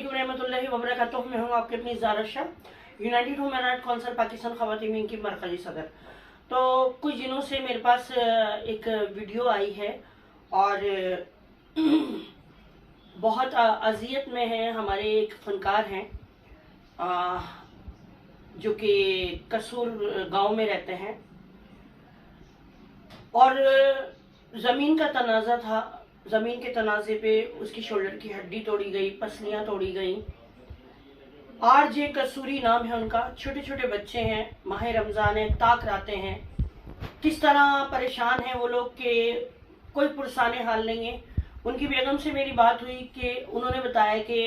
अस्सलामुअलैकुम रहमतुल्लाहि व बरकातुहू। मैं हूँ आपके अपनी Zara Shah, United Human Right Council Pakistan ख़वातीन की मरकज़ी सदर। तो कुछ दिनों से मेरे पास एक वीडियो आई है और बहुत अज़ियत में है। हमारे एक फ़नकार हैं जो कि कसूर गांव में रहते हैं और ज़मीन का तनाज़ा था। ज़मीन के तनाज़े पे उसकी शोल्डर की हड्डी तोड़ी गई, पसलियाँ तोड़ी गई। आरजे कसूरी नाम है उनका। छोटे छोटे बच्चे हैं, माह रमज़ान है, ताक राते हैं। किस तरह परेशान हैं वो लोग के कोई पुरसाने हाल नहीं है। उनकी बेगम से मेरी बात हुई कि उन्होंने बताया कि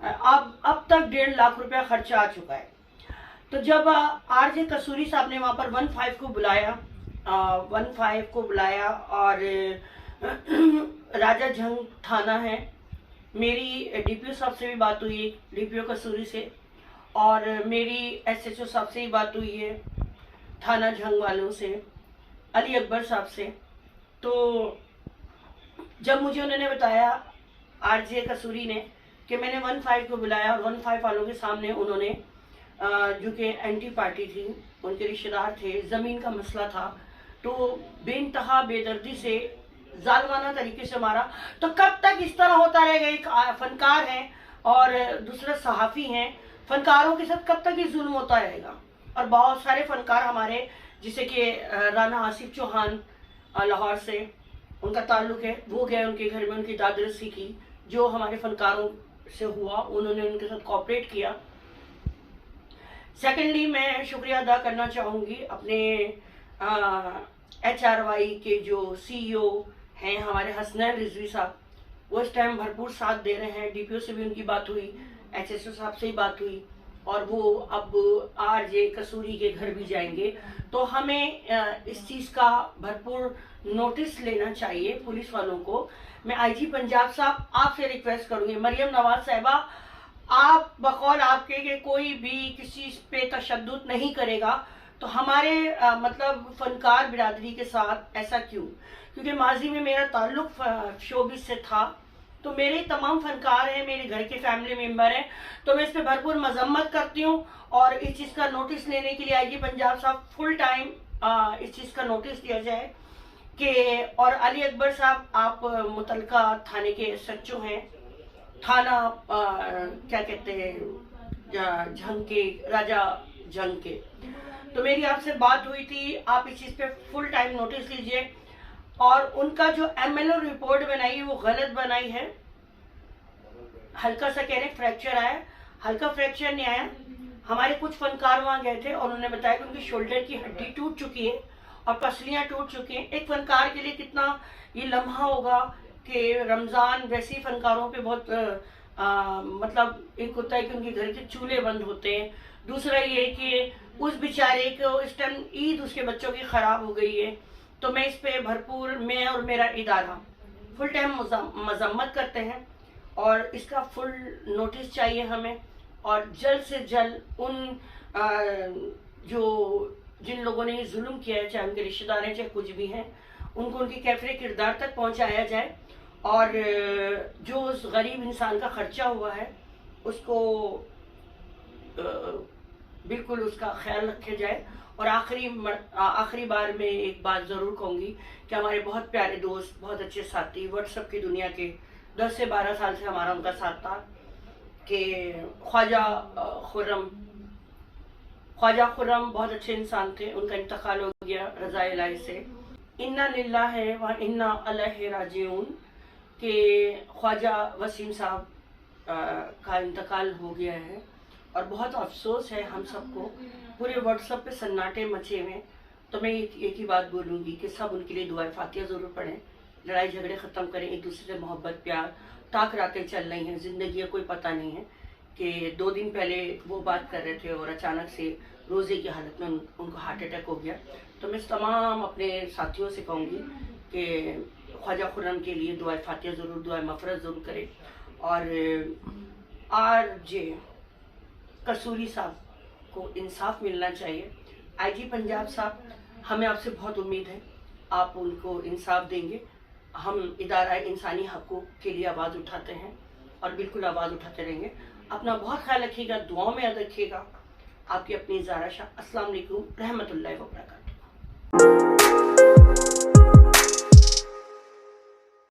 अब तक 1.5 लाख रुपया खर्चा आ चुका है। तो जब आरजे कसूरी साहब ने वहाँ पर 15 को बुलाया, 15 को बुलाया और राजा झंग थाना है, मेरी डीपीओ साहब से भी बात हुई है, डीपीओ कसूरी से, और मेरी एसएचओ साहब से ही बात हुई है, थाना झंग वालों से, अली अकबर साहब से। तो जब मुझे उन्होंने बताया आरजे कसूरी ने कि मैंने 15 को बुलाया और 15 वालों के सामने उन्होंने जो कि एंटी पार्टी थी, उनके रिश्तेदार थे, ज़मीन का मसला था, तो बेइंतहा बेदर्दी से जालमाना तरीके से मारा। तो कब तक इस तरह होता रहेगा? एक फनकार हैं और दूसरे सहाफ़ी हैं, फनकारों के साथ कब तक ये जुल्म होता रहेगा? और बहुत सारे फनकार हमारे, जैसे कि राना आसिफ चौहान लाहौर से, उनका ताल्लुक़ है, वो गए उनके घर में, उनकी दादरसी की, जो हमारे फनकारों से हुआ, उन्होंने उनके साथ कोऑपरेट किया। सेकेंडली, मैं शुक्रिया अदा करना चाहूँगी अपने HRY के जो CEO हैं हमारे हसनैन रिजवी साहब। वो इस टाइम भरपूर साथ दे रहे हैं। डीपीओ से भी उनकी बात हुई, HSO साहब से ही बात हुई, और वो अब आरजे कसूरी के घर भी जाएंगे। तो हमें इस चीज़ का भरपूर नोटिस लेना चाहिए पुलिस वालों को। मैं IG पंजाब साहब आपसे रिक्वेस्ट करूँगी, मरियम नवाज साहिबा, आप बकौल आपके कि कोई भी किसी पे तशद्दुद नहीं करेगा, तो हमारे मतलब फनकार बिरादरी के साथ ऐसा क्यों? क्योंकि माजी में मेरा ताल्लुक शोबिस से था, तो मेरे तमाम फनकार हैं, मेरे घर के फैमिली मेम्बर हैं, तो मैं इस पर भरपूर मजम्मत करती हूँ। और इस चीज़ का नोटिस लेने के लिए IG पंजाब साहब फुल टाइम इस चीज़ का नोटिस दिया जाए कि, और अली अकबर साहब, आप मुतलका थाने के SHO हैं, थाना क्या कहते हैं, झंग के, राजा झंग के। तो मेरी आपसे बात हुई थी, आप इस चीज़ पे फुल टाइम नोटिस लीजिए। और उनका जो MLO रिपोर्ट बनाई है वो गलत बनाई है। हल्का सा कह रहे फ्रैक्चर आया, हल्का फ्रैक्चर नहीं आया। हमारे कुछ फनकार वहाँ गए थे और उन्होंने बताया कि उनकी शोल्डर की हड्डी टूट चुकी है और पसलियाँ टूट चुकी हैं। एक फनकार के लिए कितना ये लम्हा होगा कि रमज़ान वैसे ही फनकारों पे बहुत मतलब एक होता है कि उनके घर के चूल्हे बंद होते हैं। दूसरा ये कि उस बेचारे को इस टाइम ईद उसके बच्चों की ख़राब हो गई है। तो मैं इस पे भरपूर, मैं और मेरा इदारा फुल टाइम मजम्मत करते हैं और इसका फुल नोटिस चाहिए हमें। और जल्द से जल्द उन जो जिन लोगों ने जुल्म किया है, चाहे उनके रिश्तेदार हैं चाहे कुछ भी हैं, उनको उनके कैफरे किरदार तक पहुंचाया जाए और जो उस गरीब इंसान का खर्चा हुआ है उसको बिल्कुल उसका ख्याल रखा जाए। और आखिरी बार में एक बात ज़रूर कहूँगी कि हमारे बहुत प्यारे दोस्त, बहुत अच्छे साथी, व्हाट्सएप की दुनिया के 10 से 12 साल से हमारा उनका साथ था, कि ख्वाजा खुर्रम बहुत अच्छे इंसान थे, उनका इंतकाल हो गया रज़ा इलाही से। इन्ना लिल्लाहि व इन्ना इलैहि राजिऊन के ख्वाजा वसीम साहब का इंतकाल हो गया है और बहुत अफसोस है हम सबको। पूरे व्हाट्सएप पे सन्नाटे मचे हुए। तो मैं एक ही बात बोलूँगी कि सब उनके लिए दुआ फातिहा ज़रूर पढ़ें, लड़ाई झगड़े ख़त्म करें, एक दूसरे से मोहब्बत प्यार, ताक रातें चल रही हैं, ज़िंदगी का कोई पता नहीं है। कि 2 दिन पहले वो बात कर रहे थे और अचानक से रोज़े की हालत में उनको हार्ट अटैक हो गया। तो मैं तमाम अपने साथियों से कहूँगी कि ख्वाजा खुर्रम के लिए दुआ फातिहा ज़रूर, दुआ मफ़रत ज़रूर करें। और आरजे कसूरी साहब को इंसाफ मिलना चाहिए। IG पंजाब साहब, हमें आपसे बहुत उम्मीद है, आप उनको इंसाफ देंगे। हम इदारा इंसानी हकूक़ के लिए आवाज़ उठाते हैं और बिल्कुल आवाज़ उठाते रहेंगे। अपना बहुत ख्याल रखिएगा, दुआओं में याद रखिएगा। आपकी अपनी ज़ारा शाह। अस्सलाम वालेकुम रहमतुल्लाहि व बरकातहू।